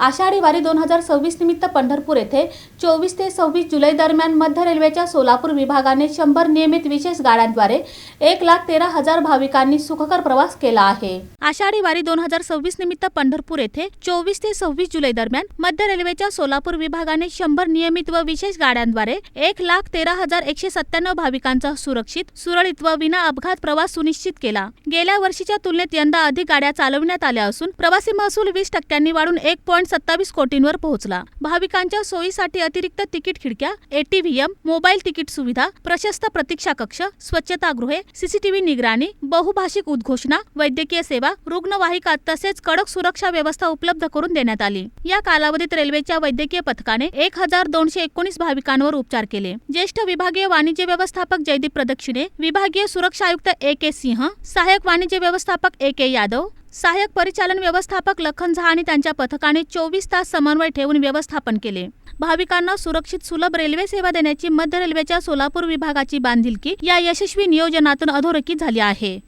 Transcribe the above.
आषाढी वारी 2026 निमित्त पंढरपूर येथे 24 ते 26 जुलै दरम्यान मध्य रेल्वेच्या सोलापूर विभागाने 100 नियमित विशेष गाड्यांद्वारे 1,13,000 भाविकांनी सुखकर प्रवास केला आहे। आषाढी वारी 2026 निमित्त पंढरपूर येथे 24 ते 26 जुलै दरम्यान मध्य रेल्वेच्या सोलापूर विभागाने 100 नियमित व विशेष गाड्यांद्वारे 1,13,197 भाविकांचा सुरक्षित, सुरळीत व विना अपघात प्रवास सुनिश्चित केला। गेल्या वर्षीच्या तुलनेत यंदा अधिक गाड्या चालविण्यात आल्या असून प्रवासी महसूल 20% वाढून 1.27 कोटींवर पोहोचला। भाविकांच्या सोयीसाठी अतिरिक्त तिकीट खिडक्या, ATVM, मोबाईल तिकीट सुविधा, प्रशस्त प्रतीक्षा कक्ष, स्वच्छतागृहे, CCTV निगराणी, बहुभाषिक उद्घोषणा, वैद्यकीय सेवा, रुग्णवाहिका तसेच कडक सुरक्षा व्यवस्था उपलब्ध करून देण्यात आली। या कालावधीत रेल्वेच्या वैद्यकीय पथकाने 1,219 भाविकांवर उपचार केले। ज्येष्ठ विभागीय वाणिज्य व्यवस्थापक जयदीप प्रदक्षिणे, विभागीय सुरक्षा आयुक्त AK सिंह, सहाय्यक वाणिज्य व्यवस्थापक AK यादव, सहाय्यक परिचालन व्यवस्थापक लखन झा आणि त्यांच्या पथकाने 24 तास समन्वय ठेवून व्यवस्थापन केले। भाविकांना सुरक्षित सुलभ रेल्वे सेवा देण्याची मध्य रेल्वेच्या सोलापूर विभागाची बांधिलकी या यशस्वी नियोजनातून अधोरेखित झाली आहे।